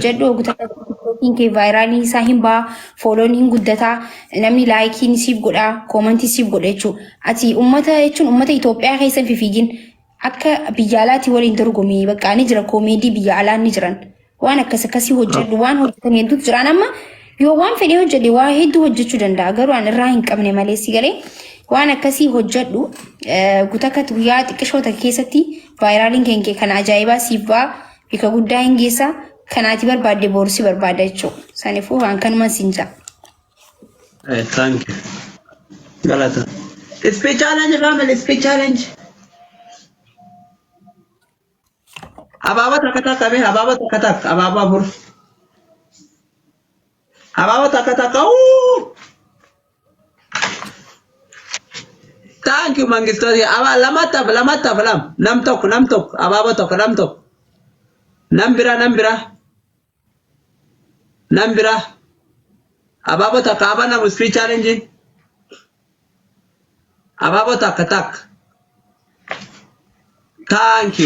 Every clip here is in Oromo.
jedhu guutuu kee vaayiraalii isaa hin baa foolooniin guddataa namni laayikiin siif godha koomantii siif godha jechuudha. Ati uummata jechuun uummata Itoophiyaa keessa fiigin akka biyya alaatti waliin dorgomee bakka ni jira koomeedii biyya alaa ni jiran waan akkasii hojjedhu waan hojjetan hedduutu jiran amma yoo waan fedhee hojjedhe waa hedduu hojjechuu danda'a garuu an irraa hin qabne malee si galee waan akkasii hojjedhu guutakka guyyaa xiqqishoota keessatti vaayiraaliin keenya kan ajaa'ibaa siif baa bika guddaa hin geessaa. Kanaati barbaade boorsi barbaada jechuudha. Saniifuu waan kanuma sinja. Thank you. Galata. Speech challenge family, speech challenge. Ababa takataka be, ababa takataka, ababa bur. Ababa takataka. Thank you Mangistori. Aba lamata lam. Nam tok. Ababa tok, nam tok. Nambira. Ababa takaba na speech challenge. Ababa takatak. Thank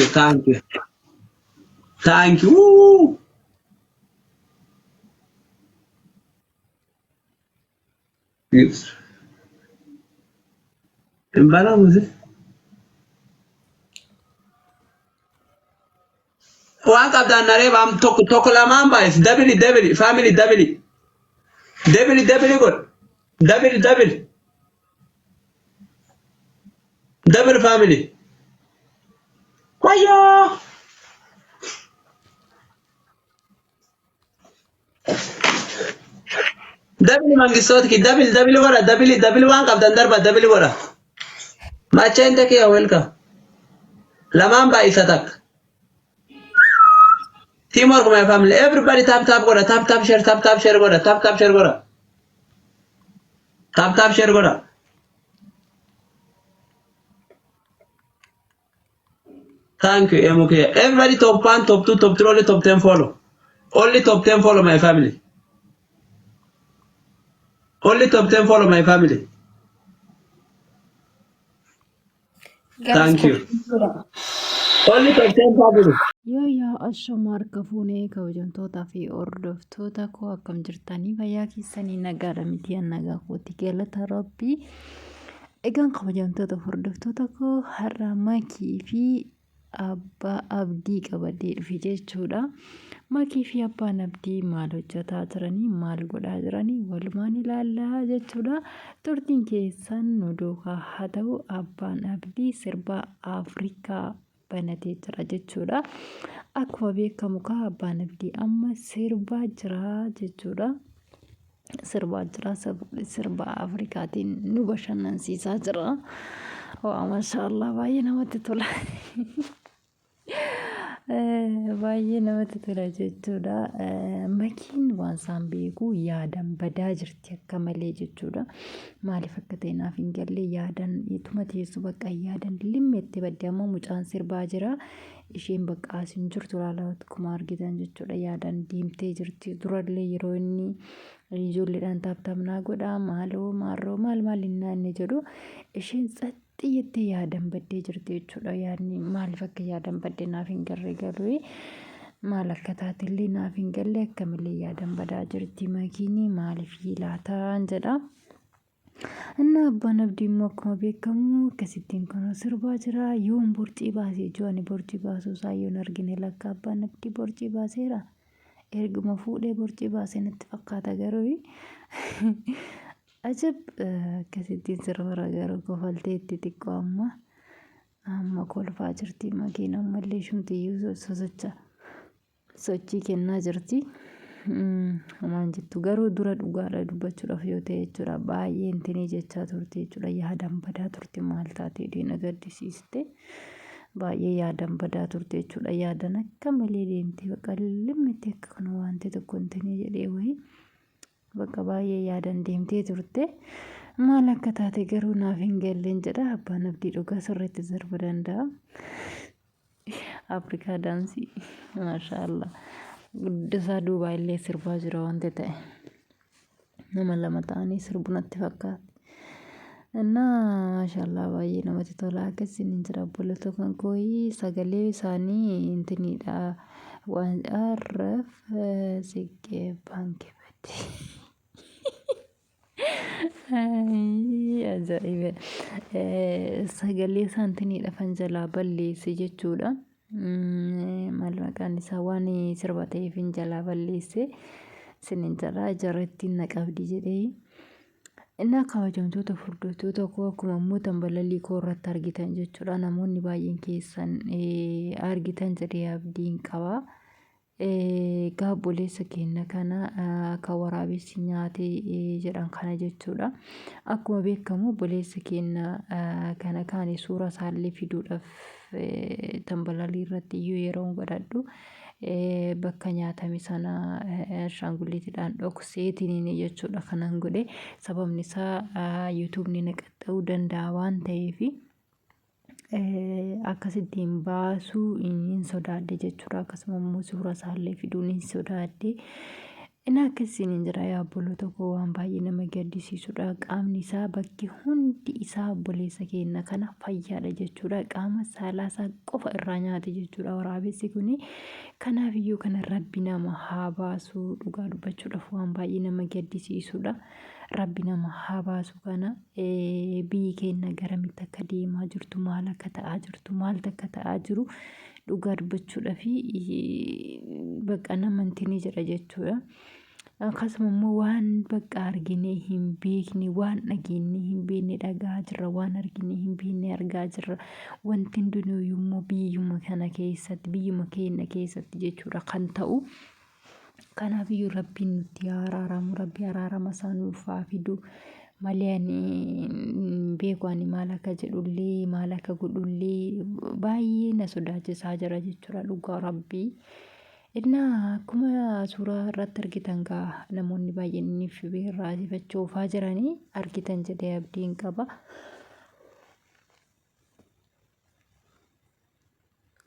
you. Woo. Yes. Embara muzi. Waan qabdaan naree baam tokko lamaan baay'is dabili family dabili god dabili family wayo dabili mangisooti ki dabili wara dabili waan qabdaan darba dabili wara machain take ya welcome lamaan baay'isa takka. Teamwork, my family. Everybody tap goda. Tap share goda. Tap share goda. Tap share goda. Thank you, MK. Everybody top 1, top 2, top 3, only top 10 follow. Only top 10 follow my family. Only top 10 follow my family. Thank you. Only top 10 family. Yaa ashamaa harka fuunee kabajamtootaa fi hordoftoota koo akkam jirtanii fayyaa keessanii nagaadha miti nagaa kooti galata rabbii. Egaan kabajamtoota hordoftoota koo har'a Makii fi abbaa abdii qabadee dhufe jechuudha. Makii fi abbaan abdii maal hojjetaa jiranii maal godhaa jiranii walumaan ilaallaa jechuudha. Turtiin keessan nu duukaa haa ta'u abbaan abdii sirba Afrikaa banatee jira jechuudha. Akkuma beekamu abbaan abdii amma sirbaa jira jechuudha. Sirba Afrikaatiin nu bashannansiisaa jira. Waa maashaallah baay'ee namatti tola. Baay'ee namatti tola jechuudha. Makiin waan isaan beeku yaadan badaa jirti akka malee jechuudha. Maaliif akka ta'e naaf hin galle yaadan ituma teessu bakka yaadan limmeetti badde ammoo mucaan sirbaa jira. Isheen bakka asin jirtu ilaalaa akkuma argitan jechuudha. Yaadan diimtee jirti. Durallee yeroo inni ijoolleedhaan taphtamnaa godhaa maaloo maarroo maal inni jedhu isheen xiyyeettee yaadan baddee jirti jechuudha. Yaadni maaliif akka yaadan baddee naaf hin galle galuu maal akka taatillee naaf hin galle akkamillee yaadan badaa jirti makiinii maaliif laataan jedha. እና abbaan abdii immoo akkuma beekamu akkasittiin kun sirbaa jira. Yoon borcii baasee jiru borcii baasuu isaa yoon argine lakka abbaan abdii borcii baaseera. Erguma fuudhee borcii baasee natti fakkaata garuu ajab akkasittiin sirba garuu kofalteetti xiqqoo amma kolfaa jirti makiin ammallee shumtiyyuu sochii kennaa jirti. Waan jettu garuu dura dhugaadha dubbachuudhaaf yoo ta'e jechuudha. Baay'ee intinii jechaa turte jechuudha. Yaadan badaa turte maal taatee diina gaddisiiste. Baay'ee yaadan badaa turte jechuudha. Yaadan akka malee deemte bakka limmitti akka kana wanti tokko intinii jedhee wayii bakka baay'ee yaadan deemtee turte. Maal akka taate garuu naaf hin galleen jedha. Abbaan abdii dhugaa sirriitti sirba danda'a. Afrikaa daansii maashaallah. Guddisaa duubaa illee sirbaa jira wanti ta'e. Nama lama ta'anii sirbu natti fakkaata. Innaa maashaallah baay'ee namatti tola. Akkasiin jira obboloota kan kooyii sagalee isaanii intiniidha. waan arraf siqee baankifate. Ajaa'iba! Sagalee isaaniitiin dhafan jalaa balleesse jechuudha. Maal maqaan isaa waan sirba ta'eef hin jalaa balleesse. Sinin jalaa jarattiin na qabdi jedhee. Innaa kabajamtoota furdootoota koo akkuma immoo tambalalii koo irratti argitan jechuudha. Namoonni baay'een keessan argitan jedhee abdiin qaba. Gaabboleessa keenya kana akka waraabessi nyaate jedhan kana jechuudha. Akkuma beekamu obboleessa keenya kana kaane suura isaallee fiduudhaaf tambalalii irratti iyyuu yeroo godhadhu bakka nyaatame sana shaangulleetiidhaan dhokseetiin jechuudha kanan godhe. Sababni isaa yuutuubni na qaxxa'uu danda'a waan ta'eef akkasittiin baasuu hin sodaadhe jechuudha. Akkasuma immoo suura isaallee fiduun hin sodaadhe. Inni akkasiin hin jira yaa obboloota koo waan baay'ee nama gaddisiisudha. Qaamni isaa bakki hundi isaa obboleessa keenya kana fayyaadha jechuudha. Qaama saalaa isaa qofa irraa nyaate jechuudha waraabessi kuni. Kanaaf iyyuu kana Rabbi nama haa baasu dhugaa dubbachuudhaaf waan baay'ee nama gaddisiisudha. Rabbi nama haa baasu kana biyyi keenya garamitti akka deemaa jirtu maal akka ta'aa jirtu maaltu akka ta'aa jiru dhugaa dubbachuudhaaf bakka namanti ni jira jechuudha. Akkasuma immoo waan bakka arginee hin beekne waan dhageenye hin beekne dhagaa jirra waan argine hin beekne argaa jirra. Wanti hundinuyyuu immoo biyyuma kana keessatti biyyuma keenya keessatti jechuudha kan ta'u. Kanaaf iyyuu Rabbiin nutti araaramu Rabbi araarama isaa nuuf haa fidu malee ani beeku ani maal akka jedhullee maal akka godhullee baay'ee na sodaachisaa jira jechuudha dhugaa Rabbii. Innaa akkuma suuraa irratti argitan gaa namoonni baay'een inni fi raasifachuufaa jiranii argitan jedhee abdiin qaba.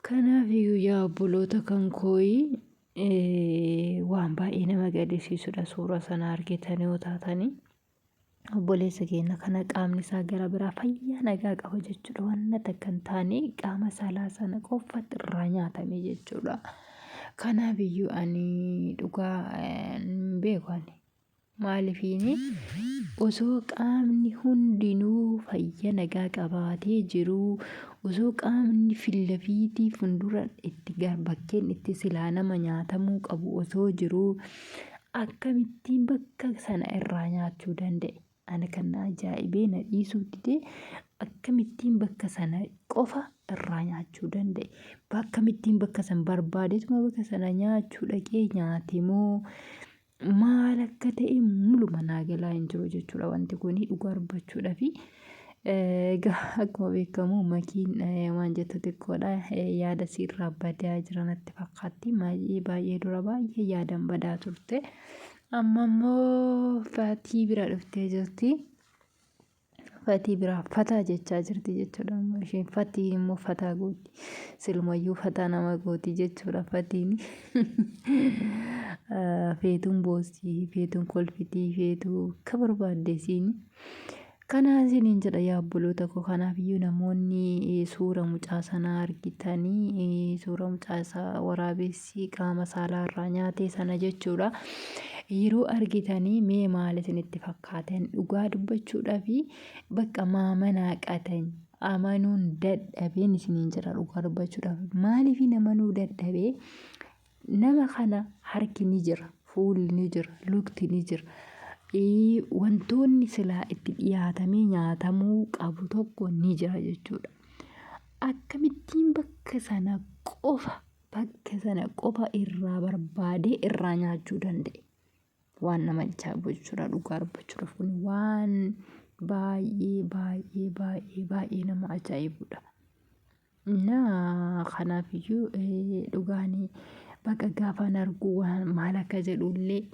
Kanaaf iyyuu yaa obboloota kan kooyi waan baay'ee nama gaddisiisudha suura sana argitan yoo taatanii. Obboleessa keenya kana qaamni isaa gara biraa fayyaa nagaa qaba jechuudha. Waan takka hin taane qaama saalaa sana qofatti irraa nyaatame jechuudha. Kanaaf iyyuu ani dhugaa beeku ani maaliifiini osoo qaamni hundinuu fayyaa nagaa qabaatee jiru osoo qaamni fillafiitii fuuldura itti bakkeen itti silaa nama nyaatamuu qabu osoo jiru akkamittiin bakka sana irraa nyaachuu danda'e. Ana kan ajaa'ibee na dhiisuu didee akkamittiin bakka sana qofa irraa nyaachuu danda'e. Akkamittiin bakka sana barbaadeetuma bakka sana nyaachuu dhaqee nyaate moo maal akka ta'e mul'uma naa galaa hin jiru jechuudha. Wanti kun dhugaa dubbachuudhaaf akkuma beekamu makiin waan jettu xiqqoodha yaada sirraa badaa jira natti fakkaatti baay'ee dura baay'ee yaadan badaa turte. Amma immoo Fatii bira dhuftee jirti. Fatii bira fataa jechaa jirti jechuudha. Isheen Fatii immoo fataa gooti. Silumayyuu fataa nama gooti jechuudha Fatiin. Feetuun boostii, feetuun kolfitii, feetuu akka barbaadde isiin. Kanaaf isiniin jedha yaa obboloota koo. Kanaaf iyyuu namoonni suura mucaa sanaa argitanii suura mucaa isaa waraabessi qaama saalaa irraa nyaate sana jechuudha. Yeroo argitanii mee maal isinitti fakkaatan dhugaa dubbachuudhaaf bakka maamanaa qatan amanuun dadhabeen isiniin jira dhugaa dubbachuudhaaf. Maaliif amanuu dadhabee nama kana harki ni jira, fuulli ni jira, lukti ni jira. Wantoonni silaa itti dhiyaatamee nyaatamuu qabu tokko ni jira jechuudha. Akkamittiin bakka sana qofa irraa barbaadee irraa nyaachuu danda'e. Waan nama ajaa'ibu jechuudha dhugaa dubbachuudhaaf kun waan baay'ee nama ajaa'ibudha. Kanaaf iyyuu dhugaanii bakka gaafan argu waan maal akka jedhullee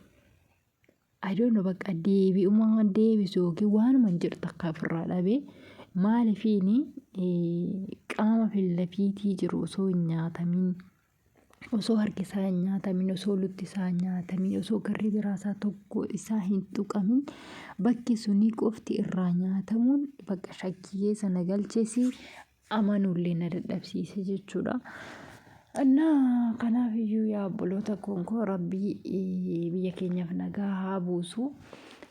adoon bakka deebi'uma deebisu yookiin waanuma jirtu akka ofirraa dhabee maaliifiini qaama fillafiitii jiru osoo hin nyaatamin osoo harki isaa hin nyaatamin osoo lukti isaa hin nyaatamin osoo garri biraa isaa tokko isaa hin tuqamin bakki suni qofti irraa nyaatamuun bakka shakkii keessa na galcheesi amanuullee na dadhabsiise jechuudha. Innaa kanaafiyyuu yaa obboloota koo rabbii biyya keenyaaf nagaa haa buusu.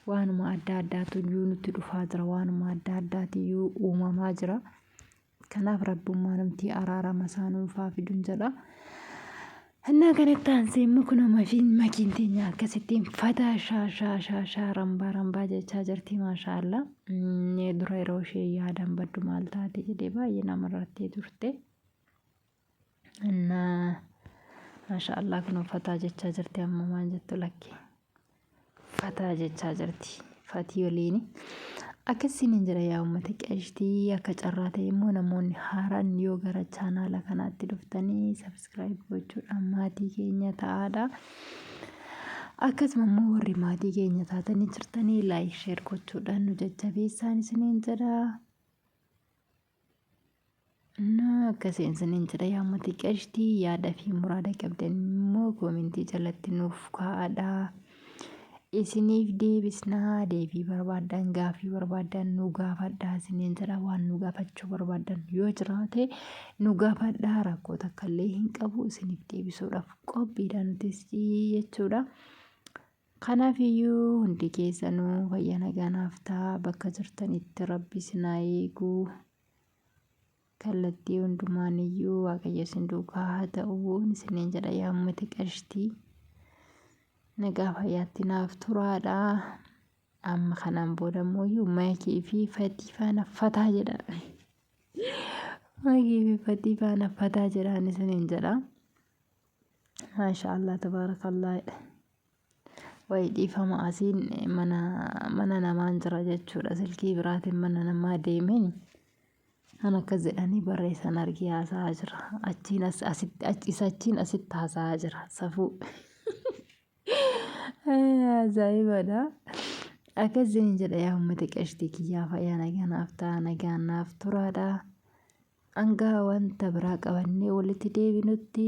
Waanuma adda addaatu iyyuu nutti dhufaa jira. Waanuma adda addaatiyyuu uumamaa jira. Kanaaf rabbummaa namtii araarama isaa nuuf haa fidu jedha. Innaa kanatti aansee immoo kunoo makiin teenya akkasittiin fataa shaa rambaa jechaa jirti maashaallah. Dura yeroo ishee yaadan baddu maal taate jedhee baay'ee namarrattee turte. Innaa maashaallah kunoo fataa jechaa jirti amma maal jettu lakkee. Fataa jechaa jirti. Fatii waliini. Akkasiin jira yaa uummata qeeshtii akka carraa ta'e immoo namoonni haaraan yoo gara chaanaala kanaatti dhuftanii subscribe gochuudhaan maatii keenya ta'aadha. Akkasuma immoo warri maatii keenya taatanii jirtanii like share gochuudhaan nu jajjabeessaan isiniin jedha. Akkasiin isiniin jedha yaa uummata qeeshtii yaada fi muraada qabdan immoo koomentii jalatti nuuf kaa'adha. Isiniif deebisnaa deebii barbaadan gaafii barbaadan nu gaafadhaa isiniin jedha. Waan nu gaafachuu barbaadan yoo jiraate nu gaafadhaa. Rakkoo takka illee hin qabu isiniif deebisuudhaaf qophiidha nutis jechuudha. Kanaafiyyuu hundi keessanuu fayyaa nagaa naaf ta'a. Bakka jirtanitti rabbi isin haa eegu. Kallattii hundumaaniyyuu waaqayyo isin duukaa haa ta'u isiniin jedha yaa uummata qeeshtii. Nagaa fayyaatti naaf turaadha. Amma kanaan booda immoo maayikii fi fatii faana fataa jedha. Maayikii fi fatii faana fataa jedhaan isiniin jedha. Maashaallah tabaarakallah. Wayi dhiifama asiin mana namaan jira jechuudha. Silkii biraatiin mana namaa deemeen kan akkas jedhanii barreessan argee haasa'aa jira. Achiin asitti haasa'aa jira safuu. Ajaa'ibadha. Akkasiin jedha yaa uummata qeeshtii kiyyaa fayyaa nagaa naaf ta'a nagaan naaf turaadha. Hanga wanta biraa qabannee walitti deebinutti